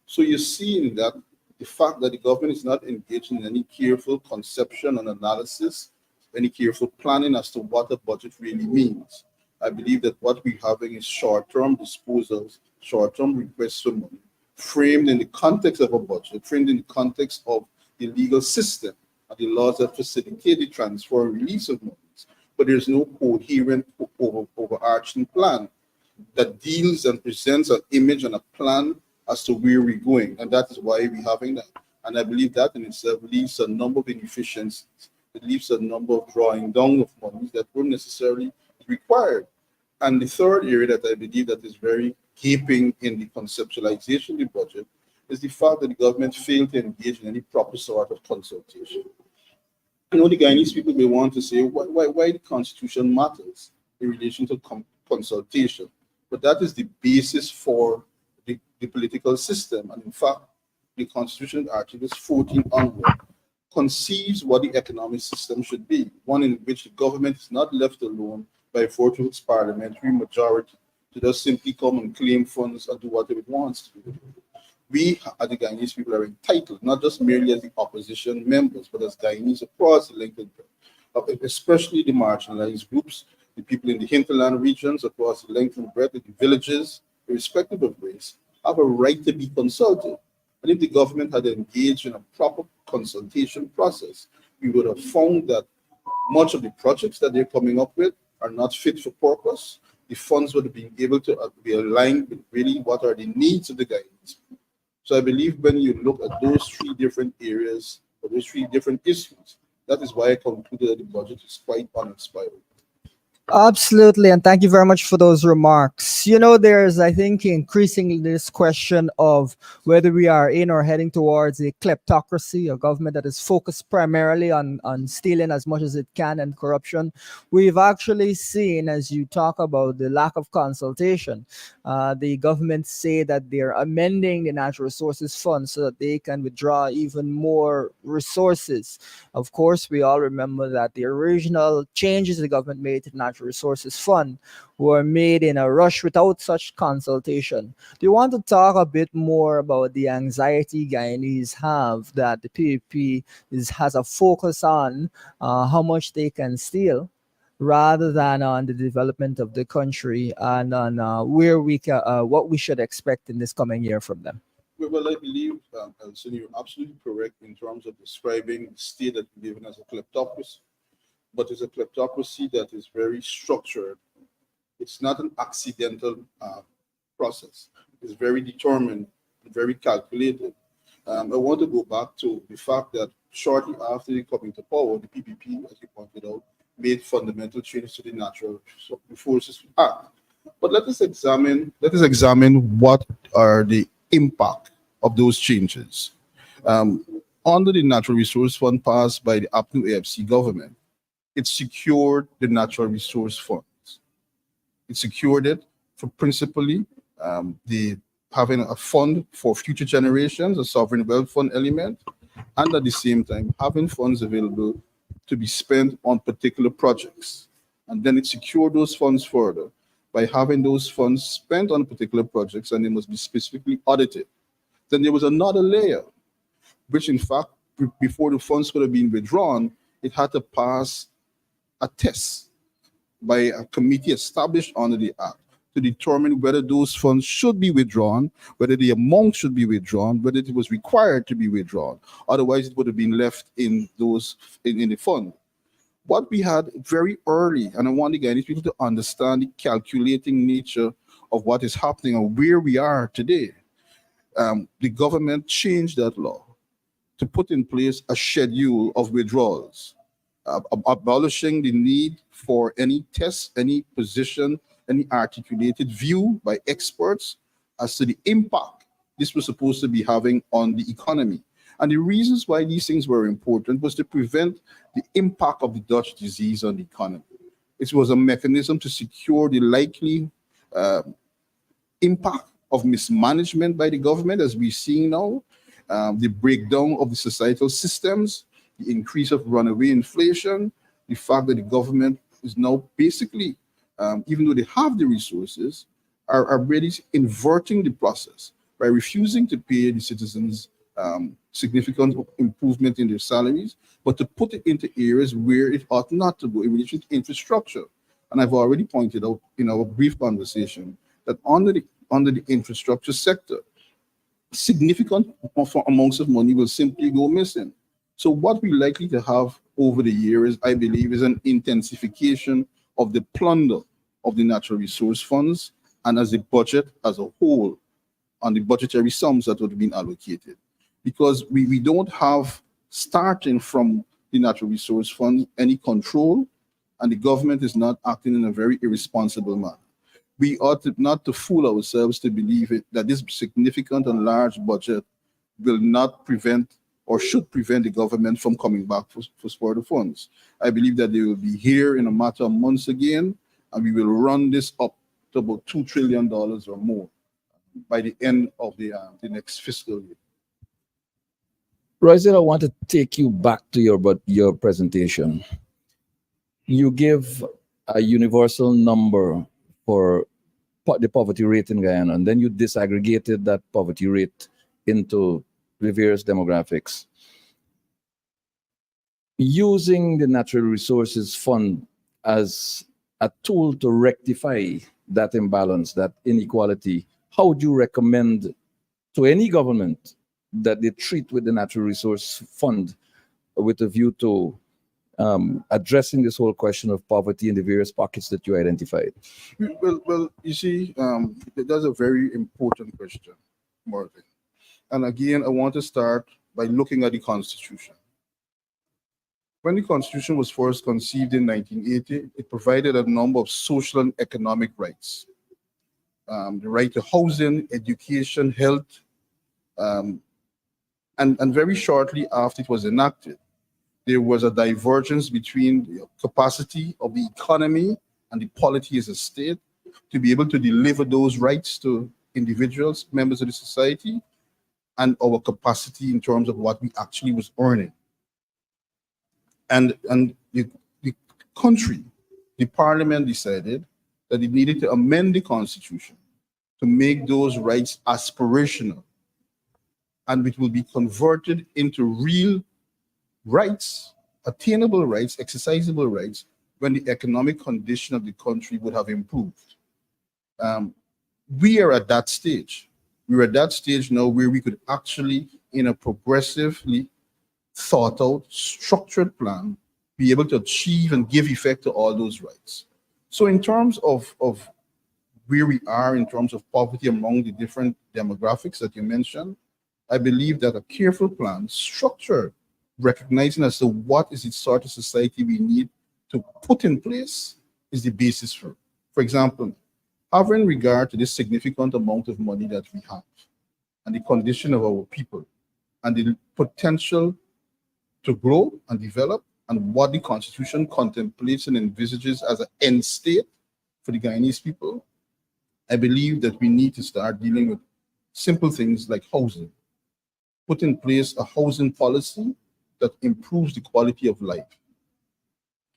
So you're seeing that the fact that the government is not engaged in any careful conception and analysis, any careful planning as to what a budget really means. I believe that what we're having is short-term disposals, short-term requests for money, framed in the context of a budget, framed in the context of the legal system and the laws that facilitate the transfer and release of monies. But there's no coherent, overarching plan that deals and presents an image and a plan as to where we're going. And that is why we're having that. And I believe that in itself leaves a number of inefficiencies. It leaves a number of drawing down of monies that weren't necessarily required. And the third area that I believe that is very gaping in the conceptualization of the budget is the fact that the government failed to engage in any proper sort of consultation. I know the Guyanese people may want to say why the Constitution matters in relation to consultation, but that is the basis for the political system. And in fact, the Constitution, Article 14 onward, conceives what the economic system should be, one in which the government is not left alone by virtue of its parliamentary majority to just simply come and claim funds and do whatever it wants to do. We, as the Guyanese people, are entitled, not just merely as the opposition members, but as Guyanese across the length and breadth, especially the marginalized groups, the people in the hinterland regions across the length and breadth of the villages, irrespective of race, have a right to be consulted. And if the government had engaged in a proper consultation process, we would have found that much of the projects that they're coming up with are not fit for purpose. The funds would have been able to be aligned with really what are the needs of the Guyanese. So I believe when you look at those three different areas, or those three different issues, that is why I concluded that the budget is quite uninspiring. Absolutely, and thank you very much for those remarks. You know, there's, I think, increasingly this question of whether we are in or heading towards a kleptocracy, a government that is focused primarily on stealing as much as it can and corruption. We've actually seen, as you talk about the lack of consultation, the government say that they're amending the Natural Resources Fund so that they can withdraw even more resources. Of course, we all remember that the original changes the government made to the Natural Resources Fund were made in a rush without such consultation. Do you want to talk a bit more about the anxiety Guyanese have that the PPP has a focus on how much they can steal rather than on the development of the country and on where we can, what we should expect in this coming year from them? Well, I believe, Elson, you're absolutely correct in terms of describing the state that we live in as a kleptocracy. But it's a kleptocracy that is very structured It's not an accidental process. It's very determined, very calculated. I want to go back to the fact that shortly after the coming to power, the PPP, as you pointed out, made fundamental changes to the Natural Resources Act. But let us examine what are the impact of those changes. Under the Natural Resource Fund passed by the APNU AFC government, it secured the natural resource funds. It secured it for principally the having a fund for future generations, a sovereign wealth fund element, and at the same time having funds available to be spent on particular projects. And then it secured those funds further by having those funds spent on particular projects, and they must be specifically audited. Then there was another layer, which in fact, before the funds could have been withdrawn, it had to pass a test by a committee established under the Act to determine whether those funds should be withdrawn, whether the amount should be withdrawn, whether it was required to be withdrawn. Otherwise, it would have been left in the fund. What we had very early, and I want the Guyanese people to understand the calculating nature of what is happening and where we are today. The government changed that law to put in place a schedule of withdrawals, abolishing the need for any test, any position, any articulated view by experts as to the impact this was supposed to be having on the economy. And the reasons why these things were important was to prevent the impact of the Dutch disease on the economy. It was a mechanism to secure the likely impact of mismanagement by the government, as we're seeing now, the breakdown of the societal systems, the increase of runaway inflation, the fact that the government is now basically, even though they have the resources, are really inverting the process by refusing to pay the citizens significant improvement in their salaries, but to put it into areas where it ought not to go in relation to infrastructure. And I've already pointed out in our brief conversation that under the infrastructure sector, significant amounts of money will simply go missing. So what we're likely to have over the years, I believe, is an intensification of the plunder of the natural resource funds and as the budget as a whole on the budgetary sums that would have been allocated. Because we don't have, starting from the natural resource fund, any control, and the government is not acting in a very irresponsible manner. We ought not to fool ourselves to believe that this significant and large budget will not prevent or should prevent the government from coming back for further funds. I believe that they will be here in a matter of months again, and we will run this up to about $2 trillion or more by the end of the next fiscal year. Royce, I want to take you back to your presentation. You give a universal number for the poverty rate in Guyana, and then you disaggregated that poverty rate into the various demographics. Using the Natural Resources Fund as a tool to rectify that imbalance, that inequality, how would you recommend to any government that they treat with the Natural Resource Fund with a view to addressing this whole question of poverty in the various pockets that you identified? Well, you see, that's a very important question, Marvin. And again, I want to start by looking at the Constitution. When the Constitution was first conceived in 1980, it provided a number of social and economic rights. The right to housing, education, health, and very shortly after it was enacted, there was a divergence between the capacity of the economy and the polity as a state to be able to deliver those rights to individuals, members of the society, and our capacity in terms of what we actually was earning. And the country, the parliament decided that it needed to amend the Constitution to make those rights aspirational, and which will be converted into real rights, attainable rights, exercisable rights, when the economic condition of the country would have improved. We are at that stage. We're at that stage now where we could actually, in a progressively thought out, structured plan, be able to achieve and give effect to all those rights. So in terms of where we are in terms of poverty among the different demographics that you mentioned, I believe that a careful plan, structured, recognizing as to what is the sort of society we need to put in place is the basis for it. For example, having regard to this significant amount of money that we have and the condition of our people and the potential to grow and develop and what the Constitution contemplates and envisages as an end state for the Guyanese people, I believe that we need to start dealing with simple things like housing. Put in place a housing policy that improves the quality of life.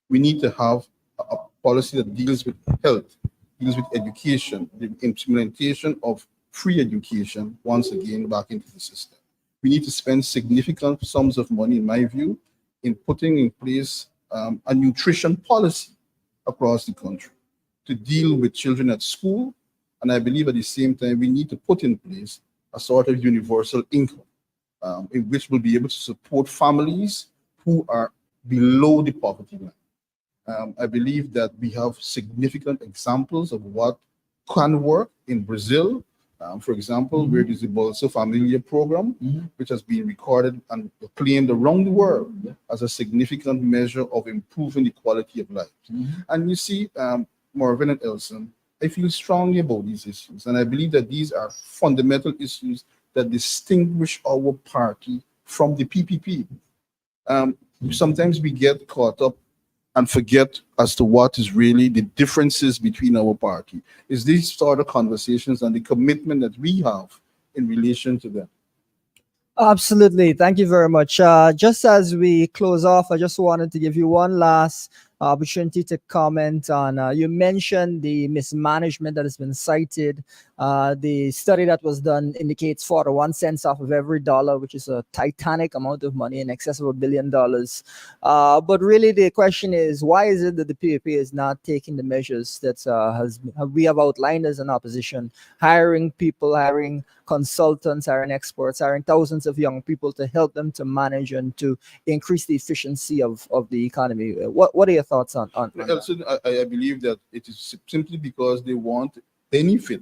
We need to have a policy that deals with health, deals with education, the implementation of free education, once again, back into the system. We need to spend significant sums of money, in my view, in putting in place a nutrition policy across the country to deal with children at school. And I believe at the same time, we need to put in place a sort of universal income in which we'll be able to support families who are below the poverty line. I believe that we have significant examples of what can work in Brazil. For example, where there's the Bolsa Familia program, which has been recorded and claimed around the world as a significant measure of improving the quality of life. And you see, Marvin and Elson, I feel strongly about these issues, and I believe that these are fundamental issues that distinguish our party from the PPP. Sometimes we get caught up and forget as to what is really the differences between our party. Is these sort of conversations and the commitment that we have in relation to them. Absolutely. Thank you very much. Just as we close off, I just wanted to give you one last opportunity to comment on, you mentioned the mismanagement that has been cited. The study that was done indicates 41 cents off of every dollar, which is a titanic amount of money, in excess of $1 billion. But really the question is, why is it that the PAP is not taking the measures that we have outlined as an opposition, hiring people, hiring consultants, hiring experts, hiring thousands of young people to help them to manage and to increase the efficiency of the economy? What are your thoughts on Elson, I believe that it is simply because they want benefit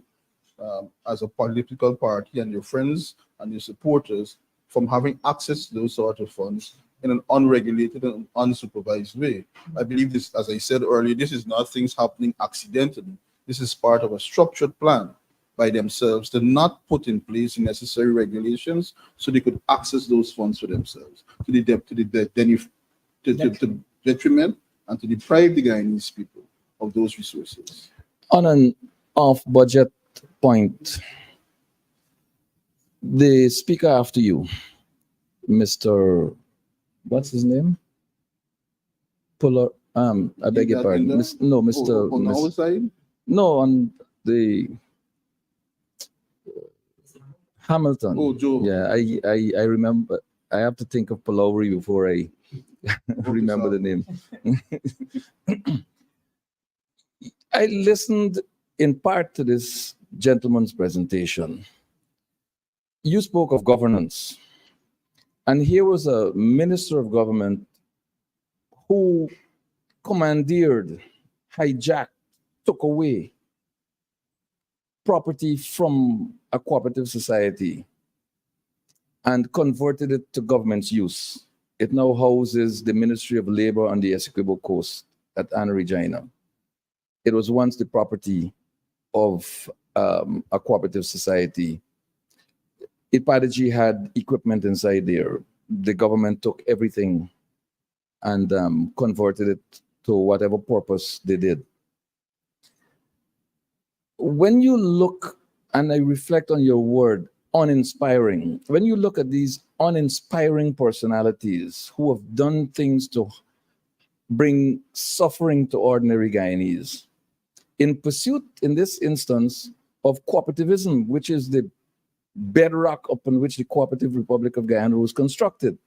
as a political party and your friends and your supporters from having access to those sort of funds in an unregulated and unsupervised way. I believe this, as I said earlier, this is not things happening accidentally. This is part of a structured plan by themselves to not put in place the necessary regulations so they could access those funds for themselves, to the detriment and to deprive the Guyanese people of those resources. On an off-budget point, the speaker after you, Mr. What's his name? I beg your pardon. Mr. On our side? No, on the Hamilton. Oh, Joe. Yeah, I remember. I have to think of Palaury before I remember the name. I listened in part to this gentleman's presentation. You spoke of governance, and here was a minister of government who commandeered, hijacked, took away property from a cooperative society and converted it to government's use. It now houses the Ministry of Labor on the Essequibo Coast at Anna Regina. It was once the property of a cooperative society. Ipadaji had equipment inside there. The government took everything and converted it to whatever purpose they did. When you look, and I reflect on your word, uninspiring, when you look at these uninspiring personalities who have done things to bring suffering to ordinary Guyanese, in pursuit, in this instance, of cooperativism, which is the bedrock upon which the Cooperative Republic of Guyana was constructed.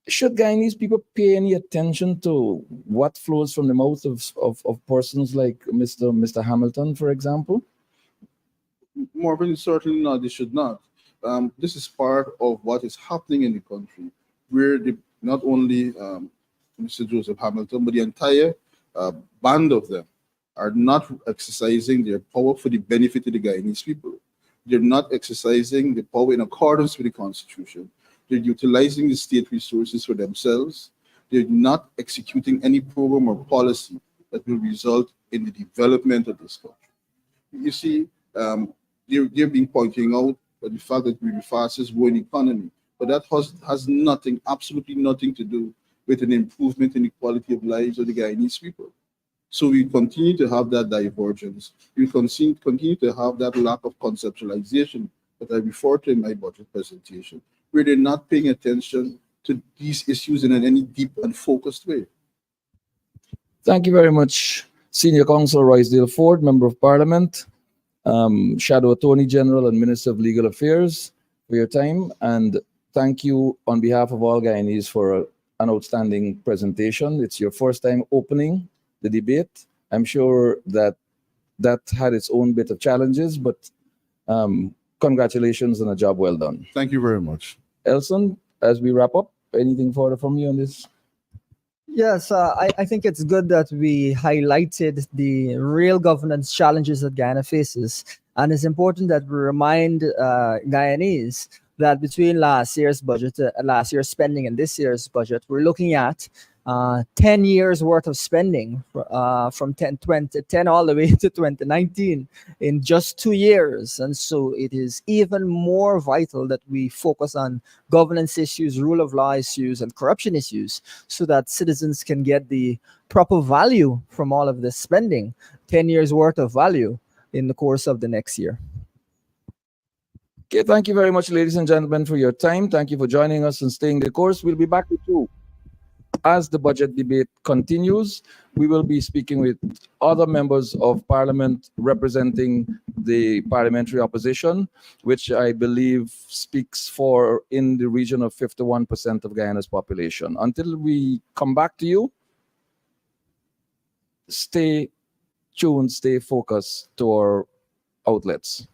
Should Guyanese people pay any attention to what flows from the mouth of persons like Mr. Hamilton, for example? Marvin, certainly not. They should not. This is part of what is happening in the country, where not only Mr. Joseph Hamilton, but the entire band of them are not exercising their power for the benefit of the Guyanese people. They're not exercising the power in accordance with the Constitution. They're utilizing the state resources for themselves. They're not executing any program or policy that will result in the development of this country. You see, they're being pointing out the fact that we're the fastest growing economy, but that has nothing, absolutely nothing to do with an improvement in the quality of lives of the Guyanese people. So we continue to have that divergence. We continue to have that lack of conceptualization that I referred to in my budget presentation, where they're not paying attention to these issues in any deep and focused way. Thank you very much, Senior Counsel Roysdale Ford, Member of Parliament, Shadow Attorney General and Minister of Legal Affairs, for your time. And thank you on behalf of all Guyanese for an outstanding presentation. It's your first time opening the debate. I'm sure that had its own bit of challenges, but congratulations on a job well done. Thank you very much. Elson, as we wrap up, anything further from you on this? Yes, I think it's good that we highlighted the real governance challenges that Guyana faces. And it's important that we remind Guyanese that between last year's budget, last year's spending and this year's budget, we're looking at 10 years worth of spending from 2010 all the way to 2019 in just 2 years. And so it is even more vital that we focus on governance issues, rule of law issues, and corruption issues so that citizens can get the proper value from all of this spending, 10 years worth of value in the course of the next year. Okay, thank you very much, ladies and gentlemen, for your time. Thank you for joining us and staying the course. We'll be back with you as the budget debate continues. We will be speaking with other members of parliament representing the parliamentary opposition, which I believe speaks for in the region of 51% of Guyana's population. Until we come back to you, stay tuned, stay focused to our outlets.